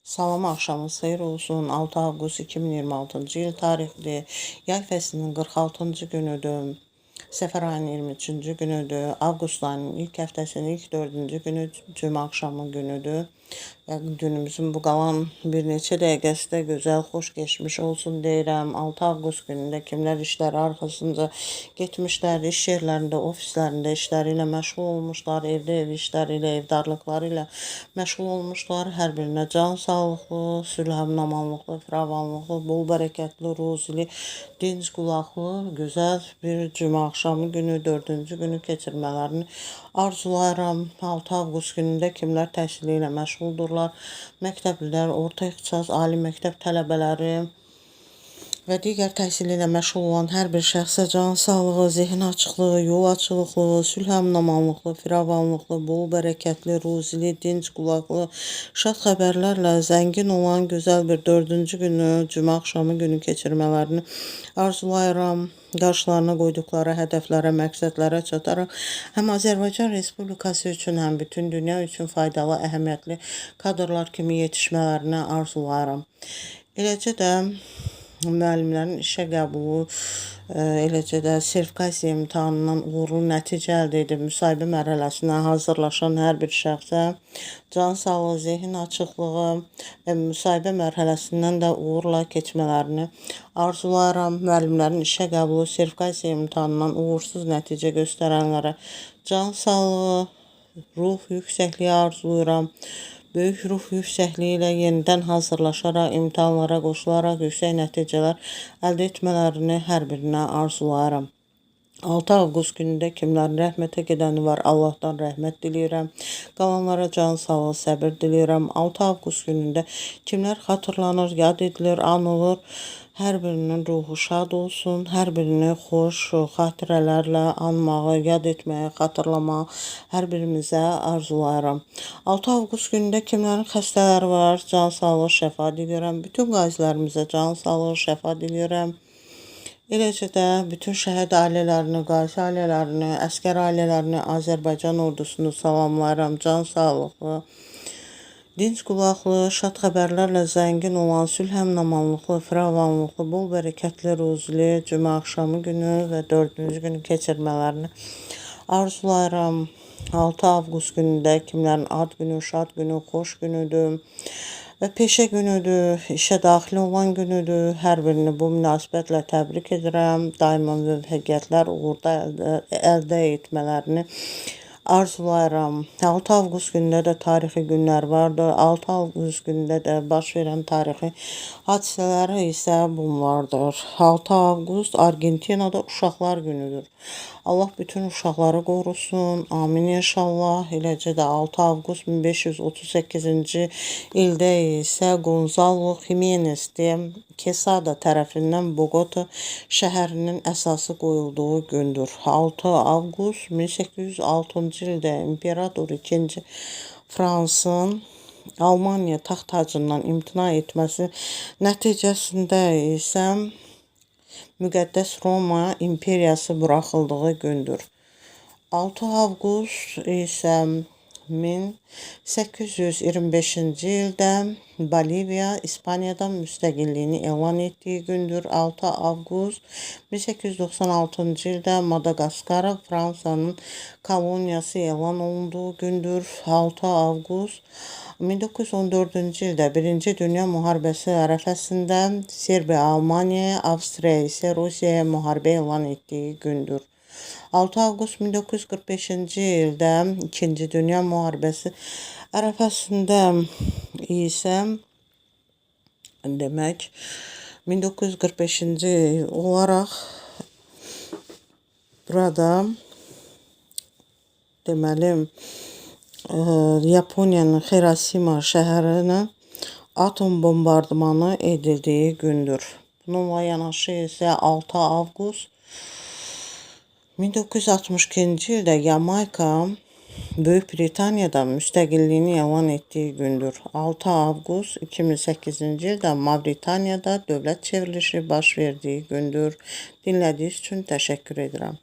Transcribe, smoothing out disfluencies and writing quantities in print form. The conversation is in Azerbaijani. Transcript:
Salam, axşamınız xeyir olsun. 6 avqust 2026-cı il tarixli yay fəslinin 46-cı günüdür. Səfər ayının 23-cü günüdür. Avqust ayının ilk həftəsinin ilk 4-cü günü cümə axşamı günüdür. Və günümüzün bu qalan bir neçə dəqiqəsi də gözəl, xoş keçmiş olsun deyirəm. 6 avqust günündə kimlər işləri arxasınca getmişlər, iş yerlərində, ofislərində işləri ilə məşğul olmuşlar, evdə ev işləri ilə, evdarlıqları ilə məşğul olmuşlar. Hər birinə can sağlıqlı, sülhəmnamanlıqlı, firavanlıqlı, bol bərəkətli, ruzili, dinc qulaqlı, gözəl bir cümə axşamı günü, 4-cü günü keçirmələrini arzulayıram. 6 avqust günündə kimlər təhsili ilə məşğuldurlar, məktəblilər, orta ixtisas, ali məktəb tələbələri və digər təhsili ilə məşğul olan hər bir şəxsə can sağlığı, zehin açıqlığı, yol açılıqlığı, sülhəmnamanlıqlı, firavanlıqlı, bol bərəkətli, ruzili, dinc qulaqlı, şad xəbərlərlə zəngin olan gözəl bir 4-cü günü, cümə axşamı günü keçirmələrini arzulayıram. Qarşılarına qoyduqları hədəflərə, məqsədlərə çataraq həm Azərbaycan Respublikası üçün, həm bütün dünya üçün faydalı, əhəmiyyətli kadrlar kimi yetişmələrini arzulayıram. Eləcə də müəllimlərin işə qəbulu, eləcə də sertifikasiya imtahanından uğurlu nəticə əldə edib müsahibə mərhələsinə hazırlaşan hər bir şəxsə can sağlığı, zehin açıqlığı və müsahibə mərhələsindən də uğurla keçmələrini arzulayıram. Müəllimlərin işə qəbulu, sertifikasiya imtahanından uğursuz nəticə göstərənlərə can sağlığı, ruh yüksəkliyi arzulayıram. Böyük ruh yüksəkliyi ilə yenidən hazırlaşaraq, imtahanlara qoşularaq yüksək nəticələr əldə etmələrini hər birinə arzulayıram. 6 avqust günündə kimlərin rəhmətə gedəni var, Allahdan rəhmət diləyirəm. Qalanlara can sağlığı, səbir diləyirəm. 6 avqust günündə kimlər xatırlanır, yad edilir, anılır, hər birinin ruhu şad olsun, hər birini xoş xatirələrlə anmağı, yad etməyi, xatırlamağı hər birimizə arzulayıram. 6 avqust günündə kimlərin xəstələri var, can sağlığı, şəfa diləyirəm. Bütün qazilərimizə can sağlığı, şəfa diləyirəm. Eləcə də bütün şəhid ailələrini, qazi ailələrini, əskər ailələrini, Azərbaycan ordusunu salamlayıram. Can sağlıqlı, dinc qulaqlı, şad xəbərlərlə zəngin olan, sülhəmnamanlıqlı, firavanlıqlı, bol bərəkətli, ruzili, cümə axşamı günü və 4-cü günü keçirmələrini arzulayıram. 6 avqust günündə kimlərin ad günü, şad günü, xoş günüdür və peşə günüdür, işə daxil olan günüdür. Hər birini bu münasibətlə təbrik edirəm. Daima müvəffəqiyyətlər uğurda əldə etmələrini arzulayıram. 6 avqust günündə də tarixi günlər vardır. 6 avqust günündə də baş verən tarixi hadisələri isə bunlardır. 6 avqust Argentinada uşaqlar günüdür. Allah bütün uşaqları qorusun. Amin inşallah. Eləcə də 6 avqust 1538-ci ildə isə Gonzalo Jimenez Quesada tərəfindən Bogota şəhərinin əsası qoyulduğu gündür. 6 avqust 1806-cı ildə İmperator 2. Fransın Almaniya taxt tacından imtina etməsi nəticəsində isə Müqəddəs Roma imperiyası buraxıldığı gündür. 6 avqust isə 1825-ci ildə Boliviya İspaniyadan müstəqilliyini elan etdiyi gündür. 6 avqust 1896-cı ildə Madagaskar Fransanın koloniyası elan olunduğu gündür. 6 avqust 1914-cü ildə 1-ci Dünya Müharibəsi ərəfəsində Serbiya Almaniyaya, Avstriya isə Rusiyaya müharibə elan etdiyi gündür. 6 avqust 1945-ci ildə 2-ci Dünya Müharibəsi ərəfəsində isə demək 1945-ci il olaraq burada deməli Yaponiyanın Hiroşima şəhərinə atom bombardımanı edildiyi gündür. Bununla yanaşı isə 6 avqust 1962-ci ildə Yamayka Böyük Britaniyadan müstəqilliyini elan etdiyi gündür. 6 avqust 2008-ci ildə Mavritaniyada dövlət çevrilişi baş verdiyi gündür. Dinlədiyiniz üçün təşəkkür edirəm.